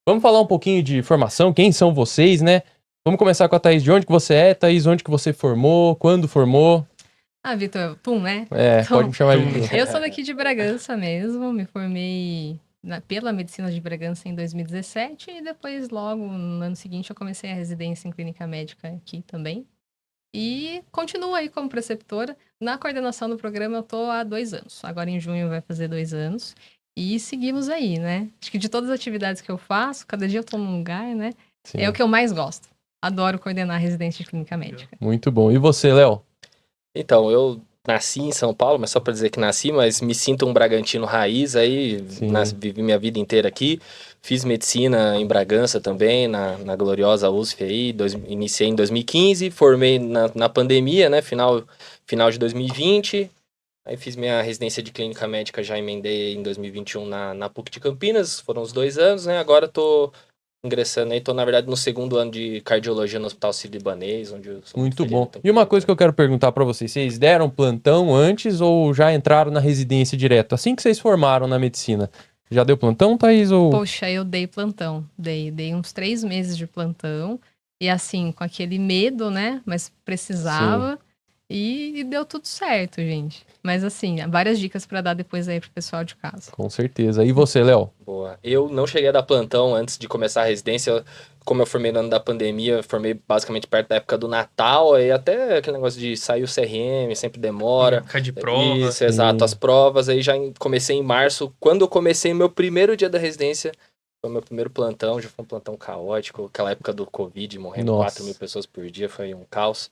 Vamos falar um pouquinho de formação, quem são vocês, né? Vamos começar com a Thaís. De onde que você é, Thaís? Onde que você formou? Quando formou? Vitor, Tum, né? Pode me chamar de Tum. Eu sou daqui de Bragança mesmo, me formei pela Medicina de Bragança em 2017 e depois, logo no ano seguinte, eu comecei a residência em Clínica Médica aqui também. E continuo aí como preceptora. Na coordenação do programa eu tô há 2 anos. Agora em junho vai fazer 2 anos. E seguimos aí, né? Acho que de todas as atividades que eu faço, cada dia eu tô num lugar, né? Sim. É o que eu mais gosto. Adoro coordenar residência de Clínica Médica. Muito bom. E você, Léo? Então, eu nasci em São Paulo, mas só para dizer que nasci, mas me sinto um bragantino raiz, aí vivi minha vida inteira aqui. Fiz medicina em Bragança também, na gloriosa USF aí, iniciei em 2015, formei na pandemia, né, final de 2020. Aí fiz minha residência de clínica médica, já emendei em 2021 na PUC de Campinas, foram os 2 anos, né, agora tô ingressando aí, tô na verdade no 2º ano de cardiologia no Hospital Sírio-Libanês, onde eu sou muito bom. E uma coisa que eu quero perguntar pra vocês deram plantão antes ou já entraram na residência direto? Assim que vocês formaram na medicina, já deu plantão, Thaís? Ou... Poxa, eu dei plantão, dei uns 3 meses de plantão, e assim, com aquele medo, né, mas precisava, e deu tudo certo, gente. Mas assim, várias dicas pra dar depois aí pro pessoal de casa. Com certeza. E você, Léo? Boa. Eu não cheguei a dar plantão antes de começar a residência. Como eu formei no ano da pandemia, formei basicamente perto da época do Natal, aí até aquele negócio de sair o CRM, sempre demora. Época de prova. Isso, exato, as provas. Aí já comecei em março. Quando eu comecei meu primeiro dia da residência, foi meu primeiro plantão, já foi um plantão caótico. Aquela época do Covid, morrendo 4.000 pessoas por dia, foi um caos.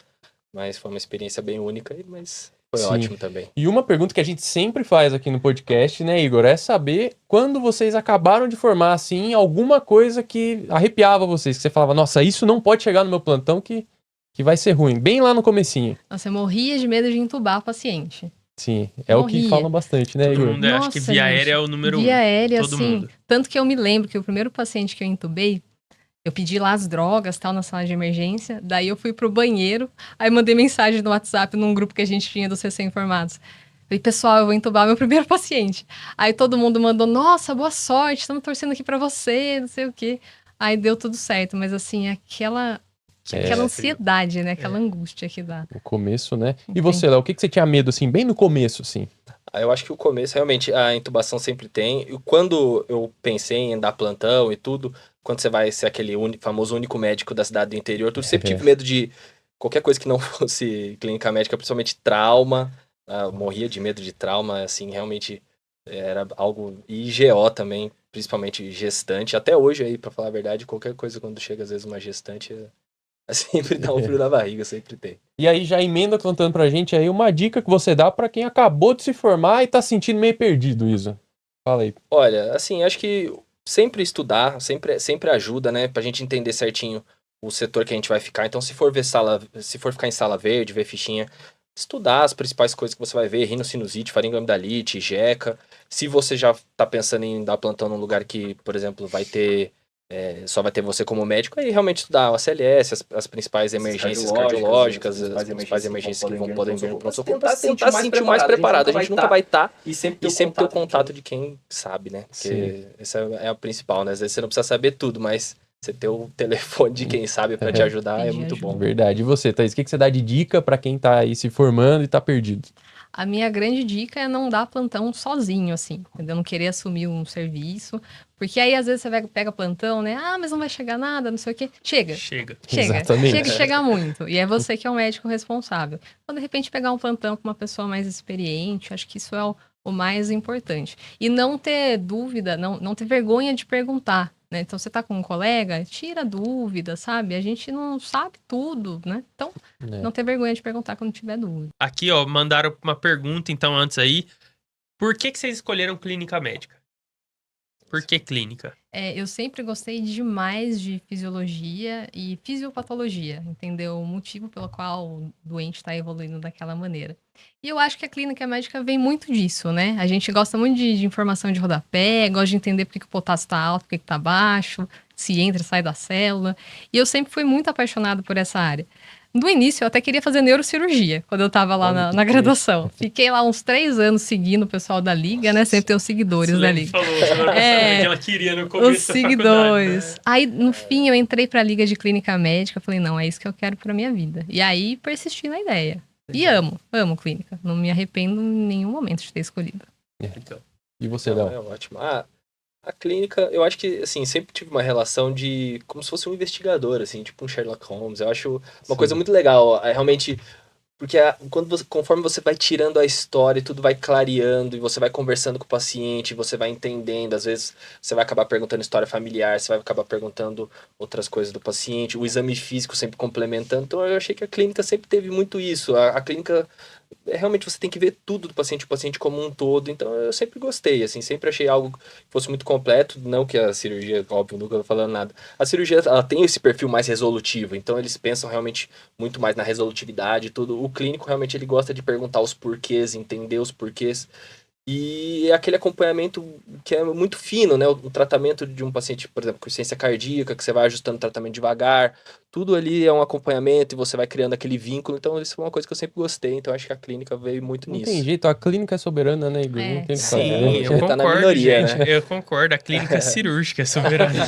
Mas foi uma experiência bem única, mas... Foi ótimo também. E uma pergunta que a gente sempre faz aqui no podcast, né, Igor? É saber quando vocês acabaram de formar, assim, alguma coisa que arrepiava vocês. Que você falava, nossa, isso não pode chegar no meu plantão que vai ser ruim. Bem lá no comecinho. Nossa, eu morria de medo de entubar o paciente. Sim, é o que falam bastante, né, Igor? Todo mundo acha que via aérea é o número 1. Via aérea, todo assim. Mundo. Tanto que eu me lembro que o primeiro paciente que eu entubei, eu pedi lá as drogas, tal, na sala de emergência. Daí eu fui pro banheiro. Aí mandei mensagem no WhatsApp num grupo que a gente tinha dos recém-informados. Falei, pessoal, eu vou entubar meu primeiro paciente. Aí todo mundo mandou, nossa, boa sorte, estamos torcendo aqui pra você, não sei o quê. Aí deu tudo certo, mas assim, aquela ansiedade, né? Aquela angústia que dá. No começo, né? E você, Léo, o que você tinha medo, assim, bem no começo, assim? Eu acho que o começo, realmente, a intubação sempre tem. E quando eu pensei em dar plantão e tudo, quando você vai ser aquele famoso único médico da cidade do interior, eu sempre tive medo de qualquer coisa que não fosse clínica médica, principalmente trauma. Eu morria de medo de trauma, assim, realmente era algo... E GO também, principalmente gestante. Até hoje aí, pra falar a verdade, qualquer coisa quando chega às vezes uma gestante... Sempre dá um frio na barriga, sempre tem. E aí já emenda contando pra gente aí uma dica que você dá pra quem acabou de se formar e tá se sentindo meio perdido, Isa. Fala aí. Olha, assim, acho que sempre estudar, sempre ajuda, né? Pra gente entender certinho o setor que a gente vai ficar. Então, se for ficar em sala verde, ver fichinha, estudar as principais coisas que você vai ver, rinocinusite, faringoamidalite, jeca. Se você já tá pensando em dar plantão num lugar que, por exemplo, vai ter... só vai ter você como médico, aí realmente estudar o ACLS, as principais emergências cardiológicas, as principais emergências que vão poder vir no pronto-socorro, para tentar se sentir mais preparado. A gente nunca vai estar e sempre ter o contato de quem sabe, né? Porque essa é a principal, né? Às vezes você não precisa saber tudo, mas você ter o telefone de quem sabe para te ajudar é muito bom. Verdade. E você, Thaís, o que você dá de dica para quem tá aí se formando e tá perdido? A minha grande dica é não dar plantão sozinho, assim, entendeu? Não querer assumir um serviço, porque aí às vezes você pega plantão, né? Mas não vai chegar nada, não sei o quê. Chega. Exatamente. Chega e chega muito. E é você que é o médico responsável. Então, de repente, pegar um plantão com uma pessoa mais experiente, acho que isso é o mais importante. E não ter dúvida, não ter vergonha de perguntar, né? Então, você tá com um colega, tira a dúvida, sabe? A gente não sabe tudo, né? Então, não ter vergonha de perguntar quando tiver dúvida. Aqui, ó, mandaram uma pergunta, então, antes aí. Por que vocês escolheram clínica médica? Por que clínica? Eu sempre gostei demais de fisiologia e fisiopatologia, entendeu? O motivo pelo qual o doente está evoluindo daquela maneira. E eu acho que a clínica médica vem muito disso, né? A gente gosta muito de informação de rodapé, gosta de entender por que o potássio está alto, por que está baixo, se entra e sai da célula. E eu sempre fui muito apaixonada por essa área. No início, eu até queria fazer neurocirurgia, quando eu tava lá na graduação. Fiquei lá uns 3 anos seguindo o pessoal da Liga, né? Sempre tem os seguidores da Liga. Falou que ela queria no começo Os seguidores. Né? Aí, no fim, eu entrei pra Liga de Clínica Médica. Falei, não, é isso que eu quero pra minha vida. E aí, persisti na ideia. E amo clínica. Não me arrependo em nenhum momento de ter escolhido. Então. E você, Não, Léo? é ótimo. A clínica, eu acho que, assim, sempre tive uma relação de... como se fosse um investigador, assim, tipo um Sherlock Holmes. Eu acho uma coisa muito legal. É realmente... Porque conforme você vai tirando a história, tudo vai clareando, e você vai conversando com o paciente, você vai entendendo. Às vezes, você vai acabar perguntando história familiar, você vai acabar perguntando outras coisas do paciente. O exame físico sempre complementando. Então, eu achei que a clínica sempre teve muito isso. A clínica... realmente você tem que ver tudo do paciente, o paciente como um todo. Então eu sempre gostei, assim, sempre achei algo que fosse muito completo. Não que a cirurgia, óbvio, nunca tô falando nada. A cirurgia, ela tem esse perfil mais resolutivo, então eles pensam realmente muito mais na resolutividade e tudo. O clínico realmente ele gosta de perguntar os porquês, entender os porquês. E é aquele acompanhamento que é muito fino, né? O tratamento de um paciente, por exemplo, com insuficiência cardíaca, que você vai ajustando o tratamento devagar. Tudo ali é um acompanhamento e você vai criando aquele vínculo. Então, isso é uma coisa que eu sempre gostei. Então, acho que a clínica veio muito Não nisso. tem jeito, a clínica é soberana, né, Igor? Não tem o que Sim, fazer, né? Eu Tá concordo, na minoria, gente. né? Eu concordo. A clínica cirúrgica é soberana.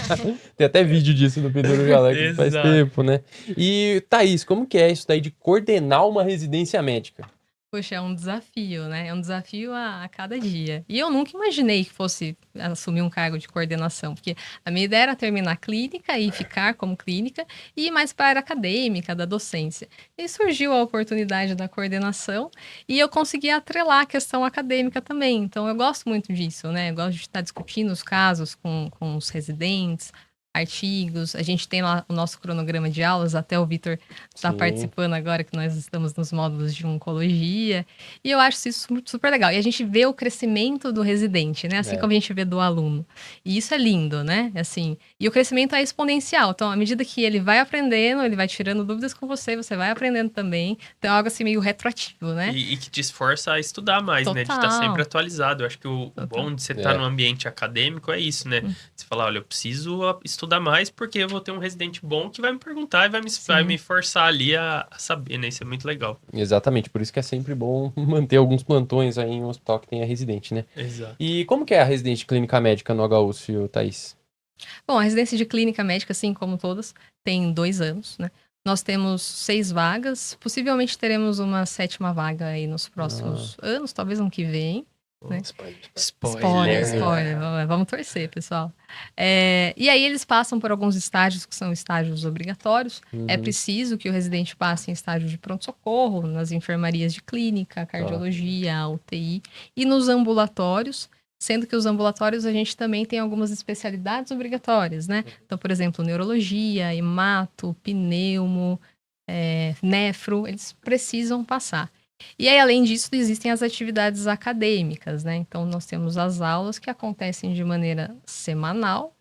Tem até vídeo disso no Pedro Galego faz Exato. tempo, né? E, Thaís, como que é isso daí de coordenar uma residência médica? Poxa, é um desafio, né? É um desafio a cada dia. E eu nunca imaginei que fosse assumir um cargo de coordenação, porque a minha ideia era terminar a clínica e ficar como clínica e ir mais para a área acadêmica, da docência. E surgiu a oportunidade da coordenação e eu consegui atrelar a questão acadêmica também. Então, eu gosto muito disso, né? Eu gosto de estar discutindo os casos com os residentes, artigos. A gente tem lá o nosso cronograma de aulas, até o Vitor está Sim. participando agora, que nós estamos nos módulos de oncologia. E eu acho isso super legal. E a gente vê o crescimento do residente, né? Assim É. como a gente vê do aluno. E isso é lindo, né? Assim, e o crescimento é exponencial. Então, à medida que ele vai aprendendo, ele vai tirando dúvidas com você, você vai aprendendo também. Então, é algo assim meio retroativo, né? E que te esforça a estudar mais, né? De estar Total. sempre atualizado. Eu acho que o bom de você estar É. num ambiente acadêmico é isso, né? Você falar, olha, eu preciso estudar mais porque eu vou ter um residente bom que vai me perguntar e vai me forçar ali a saber, né? Isso é muito legal. Exatamente, por isso que é sempre bom manter alguns plantões aí em um hospital que tenha residente, né? Exato. E como que é a residente de clínica médica no HUSF, Thaís? Bom, a residência de clínica médica, assim como todas, tem 2 anos, né? Nós temos 6 vagas, possivelmente teremos uma 7ª vaga aí nos próximos anos, talvez ano que vem. Né? Spoiler. Vamos torcer, pessoal. E aí eles passam por alguns estágios que são estágios obrigatórios. É preciso que o residente passe em estágio de pronto-socorro, nas enfermarias de clínica, cardiologia, UTI e nos ambulatórios, sendo que os ambulatórios a gente também tem algumas especialidades obrigatórias, né? Então, por exemplo, neurologia, hemato, pneumo, nefro, eles precisam passar. E aí, além disso, existem as atividades acadêmicas, né? Então, nós temos as aulas que acontecem de maneira semanal.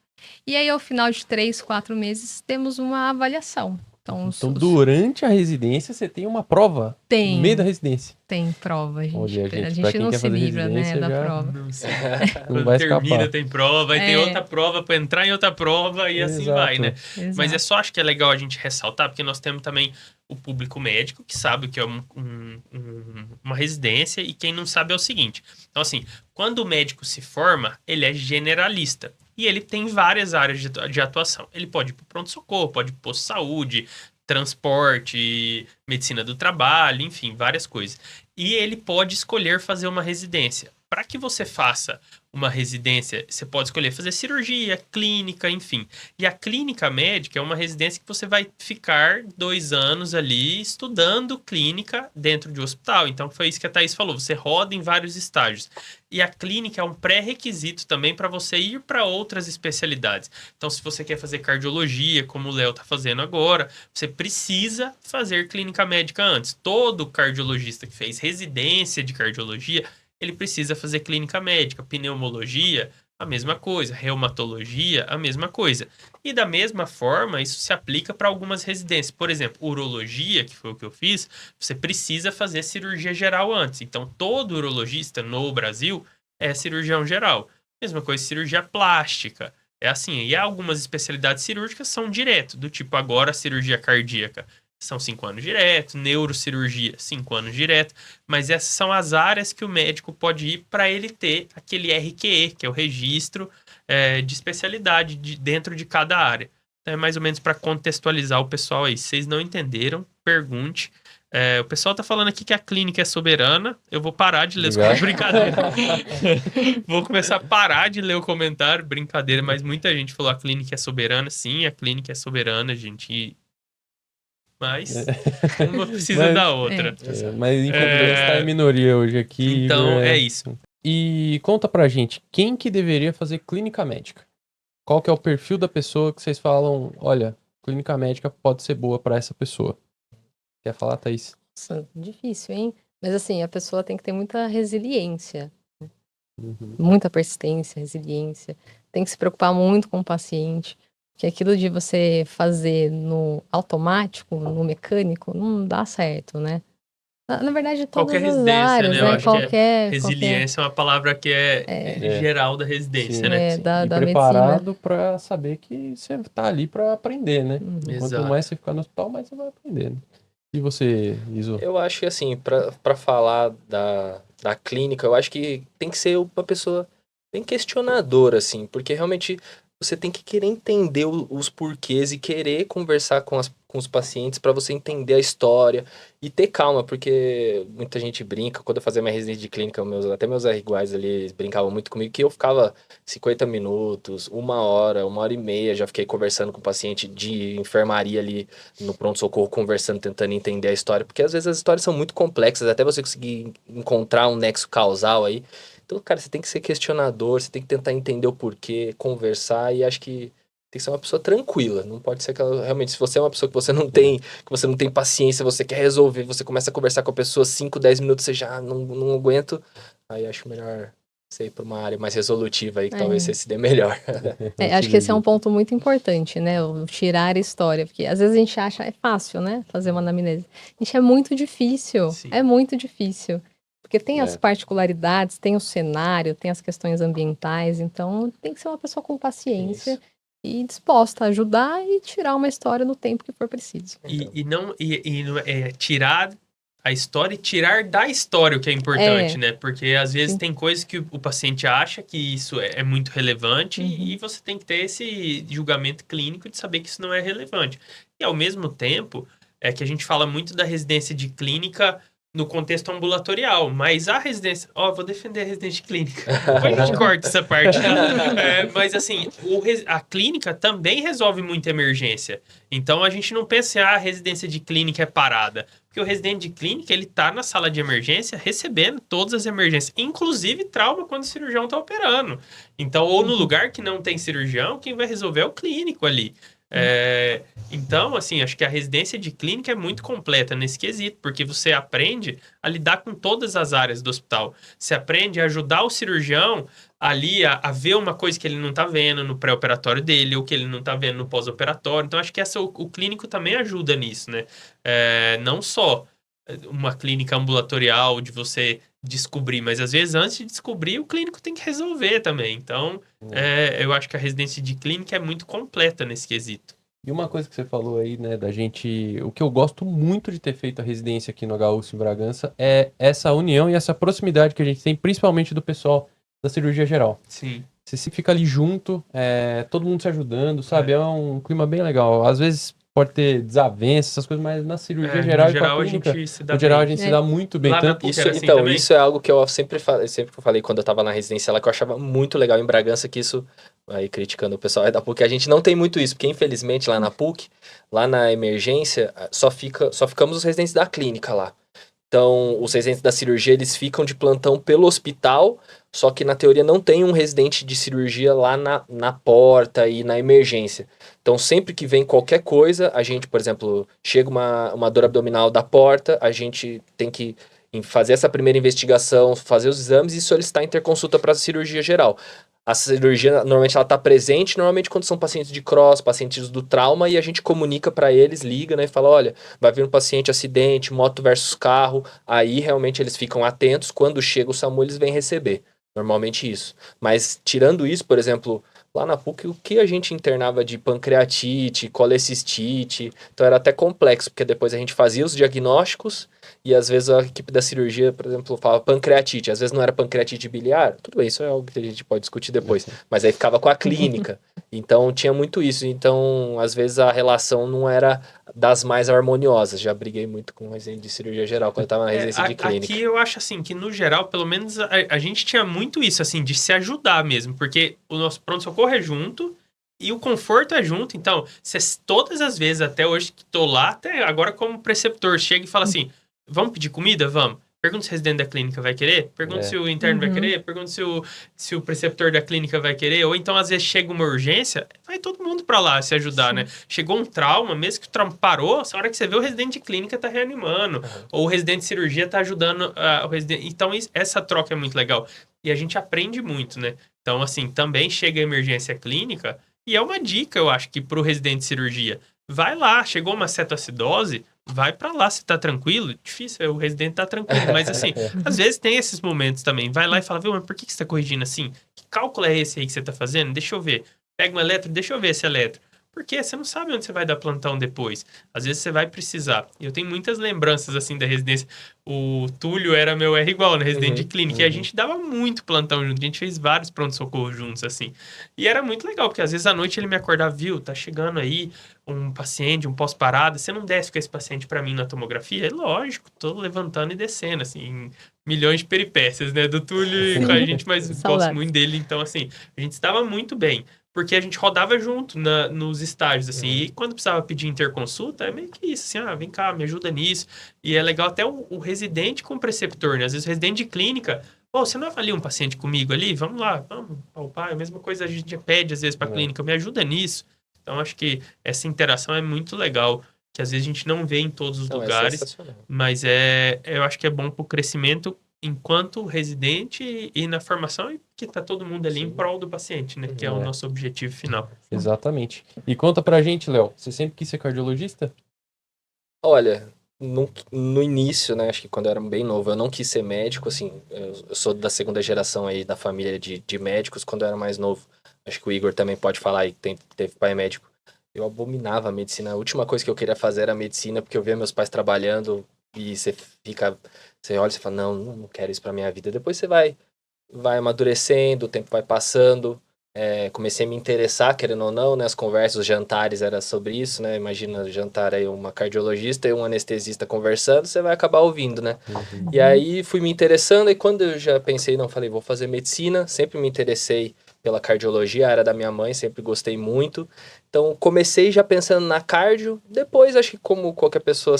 E aí, ao final de 3, 4 meses, temos uma avaliação. Então, durante a residência, você tem uma prova no meio da residência. Tem prova, gente. Olha, a pra gente quem não quer se fazer livra, né, residência, da já prova. Não sei. Não Quando vai termina, escapar. tem prova, aí tem outra prova pra entrar em outra prova e assim Exato. vai, né? Exato. Mas é só, acho que é legal a gente ressaltar, porque nós temos também o público médico, que sabe o que é uma residência, e quem não sabe é o seguinte. Então, assim, quando o médico se forma, ele é generalista. E ele tem várias áreas de atuação. Ele pode ir para pronto-socorro, pode ir para posto de saúde, transporte, medicina do trabalho, enfim, várias coisas. E ele pode escolher fazer uma residência. Para que você faça uma residência, você pode escolher fazer cirurgia, clínica, enfim. E a clínica médica é uma residência que você vai ficar 2 anos ali estudando clínica dentro de um hospital. Então, foi isso que a Thaís falou. Você roda em vários estágios. E a clínica é um pré-requisito também para você ir para outras especialidades. Então, se você quer fazer cardiologia, como o Léo está fazendo agora, você precisa fazer clínica médica antes. Todo cardiologista que fez residência de cardiologia, ele precisa fazer clínica médica. Pneumologia, a mesma coisa. Reumatologia, a mesma coisa. E da mesma forma, isso se aplica para algumas residências. Por exemplo, urologia, que foi o que eu fiz, você precisa fazer cirurgia geral antes. Então, todo urologista no Brasil é cirurgião geral. Mesma coisa, cirurgia plástica. É assim, e algumas especialidades cirúrgicas são direto, do tipo agora a cirurgia cardíaca. são 5 anos direto, neurocirurgia, 5 anos direto, mas essas são as áreas que o médico pode ir para ele ter aquele RQE, que é o registro de especialidade dentro de cada área. Então é mais ou menos para contextualizar o pessoal aí. Se vocês não entenderam, pergunte. O pessoal tá falando aqui que a clínica é soberana. Eu vou parar de ler os comentários. Brincadeira. Vou começar a parar de ler o comentário. Brincadeira, mas muita gente falou a clínica é soberana. Sim, a clínica é soberana, gente. Mas uma precisa da outra. Mas infelizmente está em minoria hoje aqui. Então é isso. E conta pra gente, quem que deveria fazer clínica médica? Qual que é o perfil da pessoa que vocês falam, olha, clínica médica pode ser boa pra essa pessoa? Quer falar, Thaís? Nossa, difícil, hein? Mas assim, a pessoa tem que ter muita resiliência, né? Muita persistência, resiliência. Tem que se preocupar muito com o paciente. Porque aquilo de você fazer no automático, no mecânico, não dá certo, né? Na verdade, todas qualquer as residência, áreas, né? Eu acho que resiliência é uma palavra que é geral da residência, sim, né? e preparado para saber que você tá ali para aprender, né? Quanto mais você ficar no hospital, mais você vai aprender, né? E você, Iso? Eu acho que, assim, para falar da clínica, eu acho que tem que ser uma pessoa bem questionadora, assim, porque realmente você tem que querer entender os porquês e querer conversar com os pacientes para você entender a história e ter calma, porque muita gente brinca. Quando eu fazia minha residência de clínica, até meus iguais ali, eles brincavam muito comigo, que eu ficava 50 minutos, 1 hora e meia, já fiquei conversando com o paciente de enfermaria ali no pronto-socorro, conversando, tentando entender a história, porque às vezes as histórias são muito complexas, até você conseguir encontrar um nexo causal aí. Então, cara, você tem que ser questionador, você tem que tentar entender o porquê, conversar, e acho que tem que ser uma pessoa tranquila. Não pode ser aquela... Realmente, se você é uma pessoa que você não tem paciência, você quer resolver, você começa a conversar com a pessoa 5, 10 minutos, você já não aguento, aí acho melhor você ir para uma área mais resolutiva aí, que talvez você se dê melhor. Acho que esse é um ponto muito importante, né? O tirar a história, porque às vezes a gente acha, é fácil, né? Fazer uma anamnese. Gente, é muito difícil. Sim. É muito difícil. Porque tem as particularidades, tem o cenário, tem as questões ambientais, então tem que ser uma pessoa com paciência e disposta a ajudar e tirar uma história no tempo que for preciso. E não tirar a história e tirar da história o que é importante, né? Porque às vezes tem coisas que o paciente acha que isso é muito relevante e você tem que ter esse julgamento clínico de saber que isso não é relevante. E ao mesmo tempo, é que a gente fala muito da residência de clínica no contexto ambulatorial, mas a residência... vou defender a residência clínica. Depois a gente corta essa parte. Mas assim, a clínica também resolve muita emergência. Então a gente não pensa a residência de clínica é parada. Porque o residente de clínica, ele tá na sala de emergência recebendo todas as emergências, inclusive trauma quando o cirurgião tá operando. Então, ou no lugar que não tem cirurgião, quem vai resolver é o clínico ali. Então, assim, acho que a residência de clínica é muito completa nesse quesito, porque você aprende a lidar com todas as áreas do hospital. Você aprende a ajudar o cirurgião ali a ver uma coisa que ele não tá vendo no pré-operatório dele, ou que ele não tá vendo no pós-operatório. Então, acho que o clínico também ajuda nisso, né? Não só uma clínica ambulatorial de você descobrir, mas às vezes antes de descobrir, o clínico tem que resolver também. Então, eu acho que a residência de clínica é muito completa nesse quesito. E uma coisa que você falou aí, né, da gente... O que eu gosto muito de ter feito a residência aqui no HUSP em Bragança é essa união e essa proximidade que a gente tem, principalmente do pessoal da cirurgia geral. Sim. Você se fica ali junto, todo mundo se ajudando, sabe? É um clima bem legal. Às vezes pode ter desavenças, essas coisas, mas na cirurgia geral e com a clínica, a gente se dá no geral, a gente se dá muito bem. Isso é algo que eu sempre falei quando eu tava na residência lá, que eu achava muito legal em Bragança, que isso, aí criticando o pessoal da PUC, a gente não tem muito isso, porque infelizmente lá na PUC, lá na emergência, só ficamos os residentes da clínica lá. Então, os residentes da cirurgia, eles ficam de plantão pelo hospital, só que na teoria não tem um residente de cirurgia lá na porta e na emergência. Então, sempre que vem qualquer coisa, a gente, por exemplo, chega uma dor abdominal da porta, a gente tem que fazer essa primeira investigação, fazer os exames e solicitar interconsulta para a cirurgia geral. A cirurgia, normalmente, ela está presente, normalmente quando são pacientes de cross, pacientes do trauma, e a gente comunica para eles, liga, né, e fala, olha, vai vir um paciente acidente, moto versus carro, aí realmente eles ficam atentos, quando chega o SAMU, eles vêm receber. Normalmente isso. Mas, tirando isso, por exemplo, lá na PUC, o que a gente internava de pancreatite, colecistite, então era até complexo, porque depois a gente fazia os diagnósticos e às vezes a equipe da cirurgia, por exemplo, falava pancreatite, às vezes não era pancreatite biliar, tudo bem, isso é algo que a gente pode discutir depois, mas aí ficava com a clínica, então tinha muito isso, então às vezes a relação não era das mais harmoniosas, já briguei muito com o residente de cirurgia geral quando eu estava na residência de clínica. Aqui eu acho assim, que no geral, pelo menos a gente tinha muito isso, assim, de se ajudar mesmo, porque o nosso pronto-socorro é junto e o conforto é junto, então, todas as vezes até hoje que tô lá, até agora como preceptor, chega e fala assim, vamos pedir comida? Vamos. Pergunta se o residente da clínica vai querer, pergunta se o interno vai querer, pergunta se o preceptor da clínica vai querer, ou então às vezes chega uma urgência, vai todo mundo pra lá se ajudar, né? Chegou um trauma, mesmo que o trauma parou, a hora que você vê o residente de clínica tá reanimando, ou o residente de cirurgia tá ajudando o residente. Então essa troca é muito legal. E a gente aprende muito, né? Então, assim, também chega a emergência clínica, e é uma dica, eu acho, que pro residente de cirurgia. Vai lá, chegou uma cetoacidose, vai pra lá se tá tranquilo. Difícil, o residente tá tranquilo. Mas assim, às vezes tem esses momentos também. Vai lá e fala, viu, mas por que você tá corrigindo assim? Que cálculo é esse aí que você tá fazendo? Deixa eu ver. Pega um eletro, deixa eu ver esse eletro. Porque você não sabe onde você vai dar plantão depois. Às vezes você vai precisar. E eu tenho muitas lembranças, assim, da residência. O Túlio era meu R igual, né? Residente de clínica. E a gente dava muito plantão junto. A gente fez vários pronto-socorro juntos, assim. E era muito legal, porque às vezes à noite ele me acordava, viu, tá chegando aí um paciente, um pós-parada. Você não desce com esse paciente pra mim na tomografia? É lógico, tô levantando e descendo, assim, milhões de peripécias, né? Do Túlio com a gente, mas gosto muito dele. Então, assim, a gente estava muito bem. Porque a gente rodava junto nos estágios, assim. E quando precisava pedir interconsulta, é meio que isso, assim, vem cá, me ajuda nisso. E é legal até o residente com o preceptor, né? Às vezes o residente de clínica, pô, você não avalia um paciente comigo ali? Vamos lá, vamos palpar. É a mesma coisa a gente pede, às vezes, pra clínica, me ajuda nisso. Então, acho que essa interação é muito legal, que às vezes a gente não vê em todos os lugares, mas eu acho que é bom pro crescimento enquanto residente e na formação, e que tá todo mundo ali em prol do paciente, né? Que é o nosso objetivo final. Exatamente. E conta pra gente, Léo, você sempre quis ser cardiologista? Olha, no início, né, acho que quando eu era bem novo, eu não quis ser médico, assim, eu sou da segunda geração aí da família de médicos, quando eu era mais novo, acho que o Igor também pode falar aí, que teve pai médico, eu abominava a medicina, a última coisa que eu queria fazer era medicina, porque eu via meus pais trabalhando, e você olha e você fala, não quero isso pra minha vida, depois você vai amadurecendo, o tempo vai passando, comecei a me interessar, querendo ou não, né, as conversas, os jantares era sobre isso, né, imagina jantar aí uma cardiologista e um anestesista conversando, você vai acabar ouvindo, né, e aí fui me interessando, e quando eu já pensei, falei, vou fazer medicina, sempre me interessei pela cardiologia, a área da minha mãe, sempre gostei muito, então comecei já pensando na cardio, depois acho que como qualquer pessoa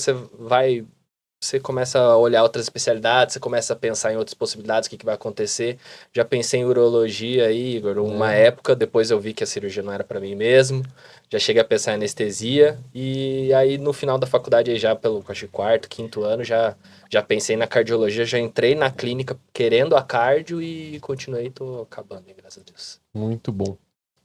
você começa a olhar outras especialidades, você começa a pensar em outras possibilidades, o que vai acontecer. Já pensei em urologia aí, Igor, uma época, depois eu vi que a cirurgia não era para mim mesmo. Já cheguei a pensar em anestesia, e aí no final da faculdade, aí já pelo acho, quarto, quinto ano, já pensei na cardiologia, já entrei na clínica querendo a cardio e continuei, tô acabando, graças a Deus. Muito bom.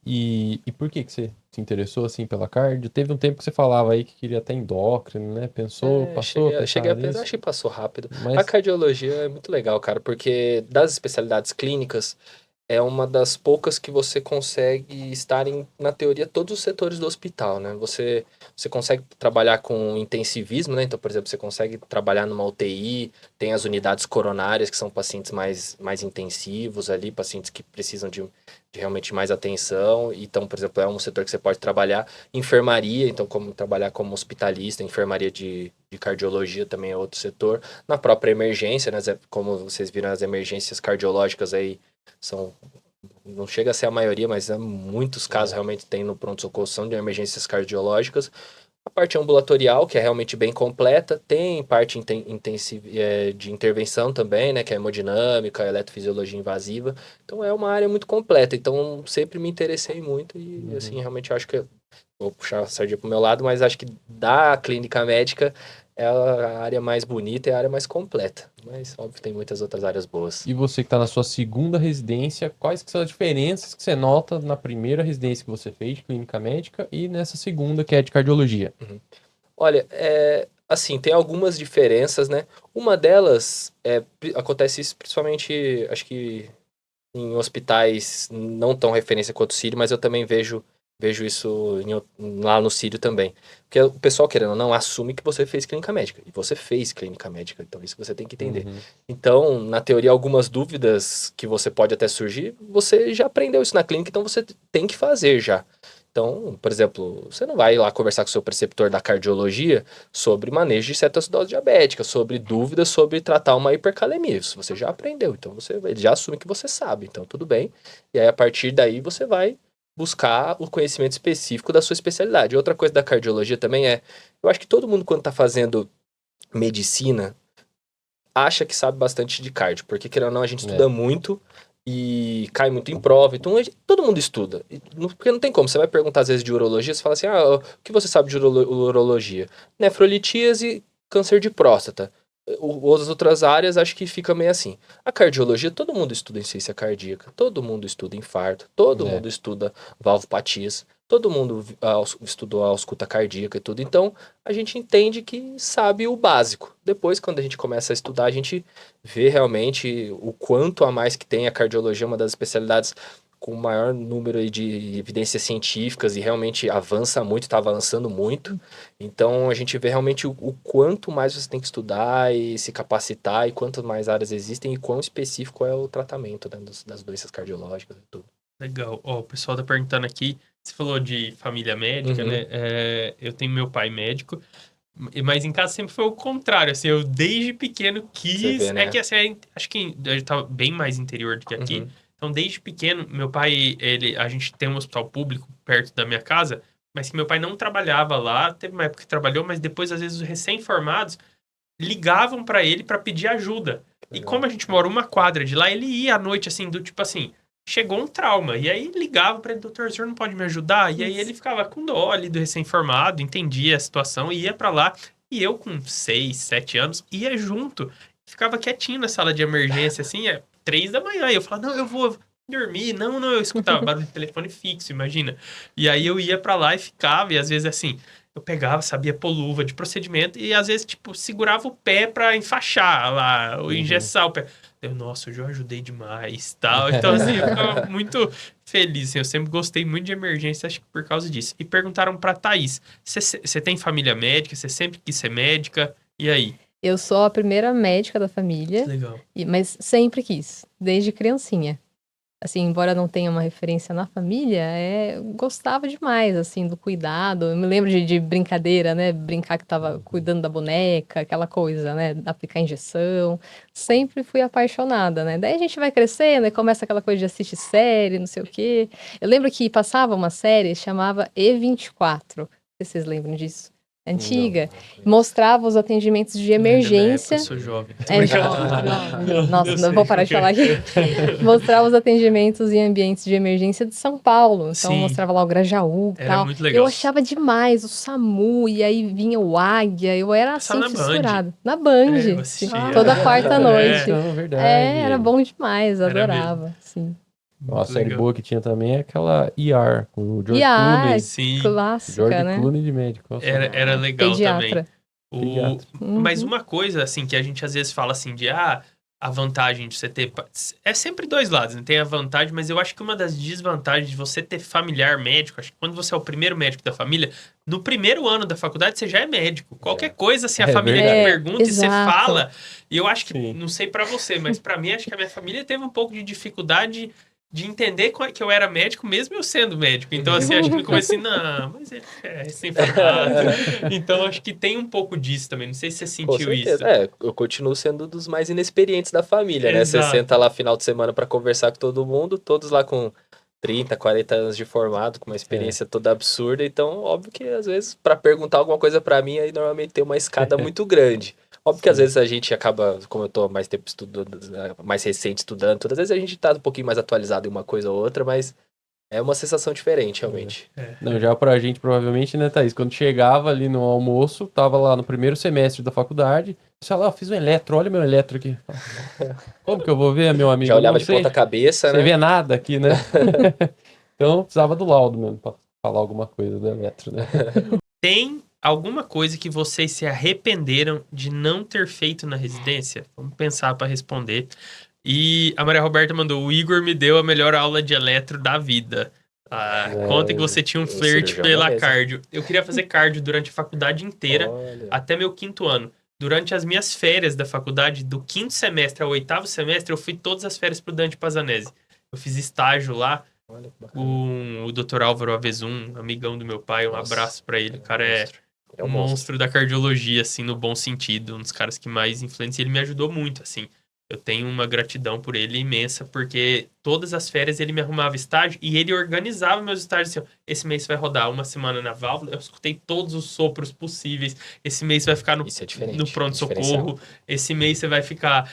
E por que você se interessou assim pela cardio? Teve um tempo que você falava aí que queria até endócrino, né? Pensou, passou? Cheguei a pensar, acho que passou rápido. Mas... A cardiologia é muito legal, cara, porque das especialidades clínicas é uma das poucas que você consegue estar na teoria, todos os setores do hospital, né? Você consegue trabalhar com intensivismo, né? Então, por exemplo, você consegue trabalhar numa UTI, tem as unidades coronárias, que são pacientes mais intensivos ali, pacientes que precisam de realmente mais atenção. Então, por exemplo, é um setor que você pode trabalhar. Enfermaria, então, como trabalhar como hospitalista, enfermaria de cardiologia também é outro setor. Na própria emergência, né? Como vocês viram, as emergências cardiológicas aí não chega a ser a maioria, mas muitos casos realmente tem no pronto-socorro são de emergências cardiológicas. A parte ambulatorial, que é realmente bem completa, tem parte de intervenção também, né, que é hemodinâmica, eletrofisiologia invasiva. Então é uma área muito completa. Então sempre me interessei muito e assim, realmente acho que vou puxar a sardinha pro meu lado, mas acho que da clínica médica é a área mais bonita e a área mais completa. Mas, óbvio, tem muitas outras áreas boas. E você que está na sua segunda residência, quais que são as diferenças que você nota na primeira residência que você fez de clínica médica e nessa segunda, que é de cardiologia? Olha, assim, tem algumas diferenças, né? Uma delas, acontece isso principalmente, acho que em hospitais não tão referência quanto o Sírio, mas eu também vejo isso lá no Sírio também. Porque o pessoal, querendo ou não, assume que você fez clínica médica. E você fez clínica médica, então isso você tem que entender. Uhum. Então, na teoria, algumas dúvidas que você pode até surgir, você já aprendeu isso na clínica, então você tem que fazer já. Então, por exemplo, você não vai lá conversar com o seu preceptor da cardiologia sobre manejo de cetoacidose diabética, sobre dúvidas sobre tratar uma hipercalemia. Isso você já aprendeu, então ele já assume que você sabe, então tudo bem. E aí, a partir daí, você vai buscar o conhecimento específico da sua especialidade. Outra coisa da cardiologia também eu acho que todo mundo quando está fazendo medicina, acha que sabe bastante de cardio, porque querendo ou não, a gente estuda muito e cai muito em prova, então todo mundo estuda, porque não tem como, você vai perguntar às vezes de urologia, você fala assim, o que você sabe de urologia? Nefrolitíase, câncer de próstata. As outras áreas acho que fica meio assim. A cardiologia, todo mundo estuda insuficiência cardíaca, todo mundo estuda infarto, todo mundo estuda valvopatias, todo mundo estudou a ausculta cardíaca e tudo. Então, a gente entende que sabe o básico. Depois, quando a gente começa a estudar, a gente vê realmente o quanto a mais que tem. A cardiologia é uma das especialidades com o maior número aí de evidências científicas e realmente avança muito, está avançando muito. Então, a gente vê realmente o quanto mais você tem que estudar e se capacitar e quantas mais áreas existem e quão específico é o tratamento, né, das doenças cardiológicas e tudo. Legal. O pessoal tá perguntando aqui, você falou de família médica, né? Eu tenho meu pai médico, mas em casa sempre foi o contrário, assim, eu desde pequeno quis... Você vê, né? É que assim, acho que eu tava bem mais interior do que aqui. Então, desde pequeno, meu pai, a gente tem um hospital público perto da minha casa, mas que meu pai não trabalhava lá, teve uma época que trabalhou, mas depois, às vezes, os recém-formados ligavam pra ele pra pedir ajuda. E como a gente mora uma quadra de lá, ele ia à noite, assim, do tipo assim, chegou um trauma. E aí ligava pra ele, doutor, o senhor não pode me ajudar? E aí ele ficava com dó ali do recém-formado, entendia a situação, ia pra lá. E eu, com 6, 7 anos, ia junto. Ficava quietinho na sala de emergência, assim, 3 da manhã. E eu falava, não, eu vou dormir. Não, eu escutava barulho de telefone fixo, imagina. E aí eu ia pra lá e ficava, e às vezes assim, eu pegava, sabia pôr luva de procedimento, e às vezes, tipo, segurava o pé pra enfaixar lá, ou engessar o pé. Eu, nossa, eu já ajudei demais, tal. Então, assim, eu ficava muito feliz, assim, eu sempre gostei muito de emergência, acho que por causa disso. E perguntaram pra Thaís, você tem família médica? Você sempre quis ser médica? E aí? Eu sou a primeira médica da família, Legal. mas sempre quis, desde criancinha. Assim, embora não tenha uma referência na família, eu gostava demais, assim, do cuidado. Eu me lembro de brincadeira, né? Brincar que tava cuidando da boneca, aquela coisa, né? Aplicar injeção. Sempre fui apaixonada, né? Daí a gente vai crescendo e começa aquela coisa de assistir série, não sei o quê. Eu lembro que passava uma série, chamava E24. Não sei se vocês lembram disso. Antiga, mostrava os atendimentos de emergência. Eu sou jovem. Jovem. Nossa, não vou parar de falar aqui. Mostrava os atendimentos em ambientes de emergência de São Paulo. Então, Sim. mostrava lá o Grajaú e Era tal. muito legal. Eu achava demais o SAMU, e aí vinha o Águia. Eu era assim, Passava na Band. fissurada. Na Band. Eu sim. assistia. Toda quarta-noite. Então, verdade. Era bom demais, Era adorava. Sim. Uma série legal. boa que tinha também é aquela ER, com o George ER, Clooney. Sim. clássica, George né? Clooney de médico. Nossa, Era legal Pediatra. também. Pediatra. Mas uma coisa, assim, que a gente às vezes fala assim de, a vantagem de você ter... É sempre dois lados, né? Tem a vantagem, mas eu acho que uma das desvantagens de você ter familiar médico, acho que quando você é o primeiro médico da família, no primeiro ano da faculdade você já é médico. Qualquer coisa, assim, a família te pergunta e você fala. E eu acho que, não sei pra você, mas pra mim, acho que a minha família teve um pouco de dificuldade de entender que eu era médico, mesmo eu sendo médico. Então, assim, acho que no começo assim, não, mas ele é recém-formado. Então, acho que tem um pouco disso também. Não sei se você sentiu isso. Eu continuo sendo dos mais inexperientes da família, né? Você Exato. senta lá final de semana pra conversar com todo mundo, todos lá com 30, 40 anos de formado, com uma experiência toda absurda. Então, óbvio que às vezes, pra perguntar alguma coisa pra mim, aí normalmente tem uma escada muito grande. Óbvio que às vezes a gente acaba, como eu tô mais tempo estudando, mais recente estudando, todas as vezes a gente tá um pouquinho mais atualizado em uma coisa ou outra, mas é uma sensação diferente, realmente. Não, já pra gente, provavelmente, né, Thaís? Quando chegava ali no almoço, tava lá no primeiro semestre da faculdade, você lá, fiz um eletro, olha meu eletro aqui. Como que eu vou ver, meu amigo? Já olhava Não de sei. ponta cabeça, Você né? vê nada aqui, né? Então, precisava do laudo mesmo pra falar alguma coisa do eletro, né? Tem alguma coisa que vocês se arrependeram de não ter feito na residência? Vamos pensar para responder. E a Maria Roberta mandou: o Igor me deu a melhor aula de eletro da vida. Conta que você tinha um flerte pela cardio. Eu queria fazer cardio durante a faculdade inteira, até meu 5º ano. Durante as minhas férias da faculdade, do 5º semestre ao 8º semestre, eu fui todas as férias pro Dante Pazanese. Eu fiz estágio lá com o Dr. Álvaro Avezum, amigão do meu pai. Um abraço pra ele. O cara é um monstro da cardiologia, assim, no bom sentido. Um dos caras que mais influencia. Ele me ajudou muito, assim. Eu tenho uma gratidão por ele imensa, porque todas as férias ele me arrumava estágio e ele organizava meus estágios assim, ó, esse mês vai rodar uma semana na válvula, eu escutei todos os sopros possíveis, esse mês vai ficar no pronto-socorro, esse mês você vai ficar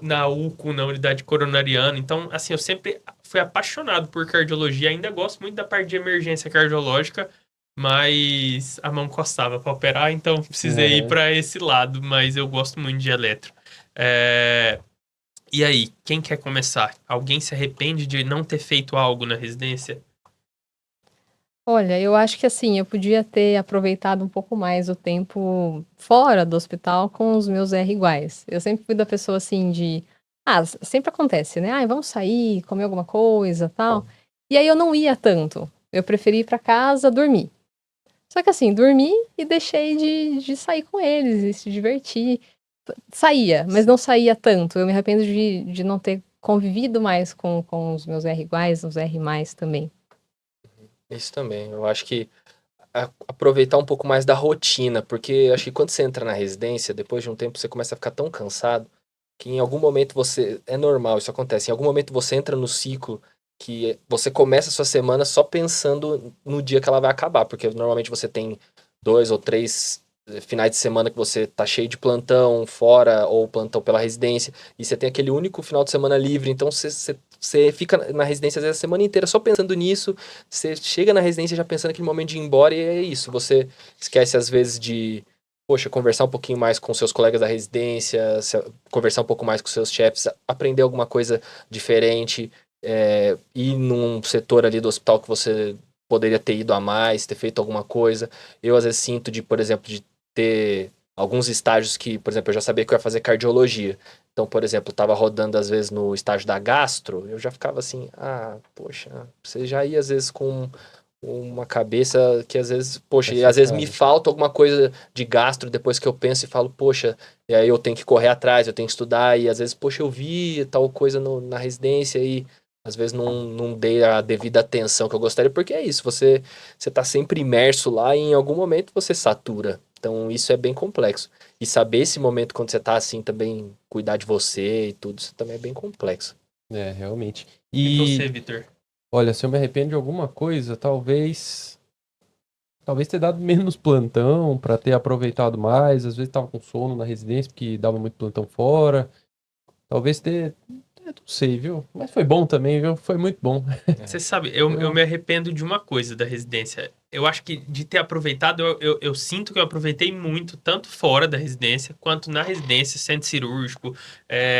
na UCO, na unidade coronariana. Então, assim, eu sempre fui apaixonado por cardiologia, ainda gosto muito da parte de emergência cardiológica, mas a mão coçava para operar, então precisei ir para esse lado, mas eu gosto muito de eletro. E aí, quem quer começar? Alguém se arrepende de não ter feito algo na residência? Olha, eu acho que assim, eu podia ter aproveitado um pouco mais o tempo fora do hospital com os meus R iguais. Eu sempre fui da pessoa assim de... sempre acontece, né? Vamos sair, comer alguma coisa, tal. E aí eu não ia tanto. Eu preferi ir pra casa dormir. Só que assim, dormi e deixei de sair com eles e se divertir. Saía, mas não saía tanto. Eu me arrependo de não ter convivido mais com os meus R iguais, os R mais também. Isso também. Eu acho que aproveitar um pouco mais da rotina, porque acho que quando você entra na residência, depois de um tempo você começa a ficar tão cansado que em algum momento você... É normal, isso acontece. Em algum momento você entra no ciclo que você começa a sua semana só pensando no dia que ela vai acabar, porque normalmente você tem 2 ou 3 finais de semana que você tá cheio de plantão fora ou plantão pela residência, e você tem aquele único final de semana livre, então você fica na residência às vezes a semana inteira só pensando nisso, você chega na residência já pensando naquele momento de ir embora e é isso, você esquece às vezes de, conversar um pouquinho mais com seus colegas da residência, conversar um pouco mais com seus chefes, aprender alguma coisa diferente, ir num setor ali do hospital que você poderia ter ido a mais, ter feito alguma coisa. Eu às vezes sinto por exemplo, de ter alguns estágios que, por exemplo, eu já sabia que eu ia fazer cardiologia. Então, por exemplo, eu tava rodando às vezes no estágio da gastro, eu já ficava assim, você já ia às vezes com uma cabeça que às vezes, e às vezes me falta alguma coisa de gastro depois que eu penso e falo, e aí eu tenho que correr atrás, eu tenho que estudar, e às vezes, eu vi tal coisa na residência e às vezes não dei a devida atenção que eu gostaria, porque é isso, você tá sempre imerso lá e em algum momento você satura. Então isso é bem complexo. E saber esse momento quando você tá assim também, cuidar de você e tudo, isso também é bem complexo. Realmente. E você, Vitor? Olha, se eu me arrependo de alguma coisa, talvez ter dado menos plantão pra ter aproveitado mais. Às vezes tava com sono na residência, porque dava muito plantão fora. Talvez ter... não sei, viu? Mas foi bom também, viu? Foi muito bom. Você sabe, eu me arrependo de uma coisa da residência. Eu acho que de ter aproveitado, eu sinto que eu aproveitei muito, tanto fora da residência, quanto na residência, centro cirúrgico.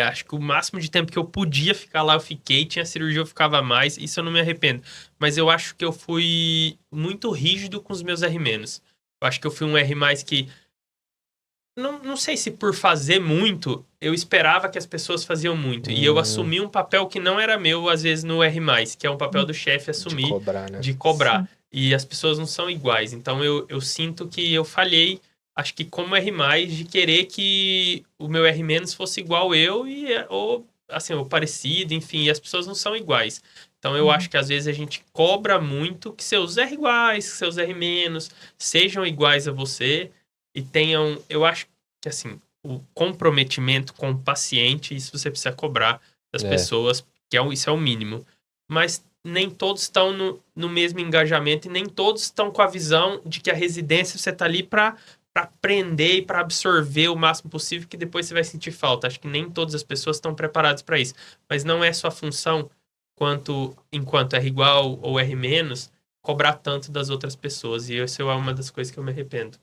Acho que o máximo de tempo que eu podia ficar lá, eu fiquei. Tinha cirurgia, eu ficava mais. Isso eu não me arrependo. Mas eu acho que eu fui muito rígido com os meus R-. Eu acho que eu fui um R+, que... Não sei se por fazer muito, eu esperava que as pessoas faziam muito. E eu assumi um papel que não era meu, às vezes, no R+, que é um papel do chefe assumir. De cobrar, né? De cobrar. Sim. E as pessoas não são iguais. Então, eu sinto que eu falhei, acho que como R+, de querer que o meu R- fosse igual eu, ou parecido, enfim. E as pessoas não são iguais. Então, eu acho que às vezes a gente cobra muito que seus R iguais, que seus R- sejam iguais a você. E tenham, eu acho que assim, o comprometimento com o paciente, isso você precisa cobrar das pessoas, que isso é o mínimo. Mas nem todos estão no mesmo engajamento e nem todos estão com a visão de que a residência você está ali para aprender e para absorver o máximo possível, que depois você vai sentir falta. Acho que nem todas as pessoas estão preparadas para isso. Mas não é sua função, enquanto R igual ou R-, cobrar tanto das outras pessoas. E isso é uma das coisas que eu me arrependo.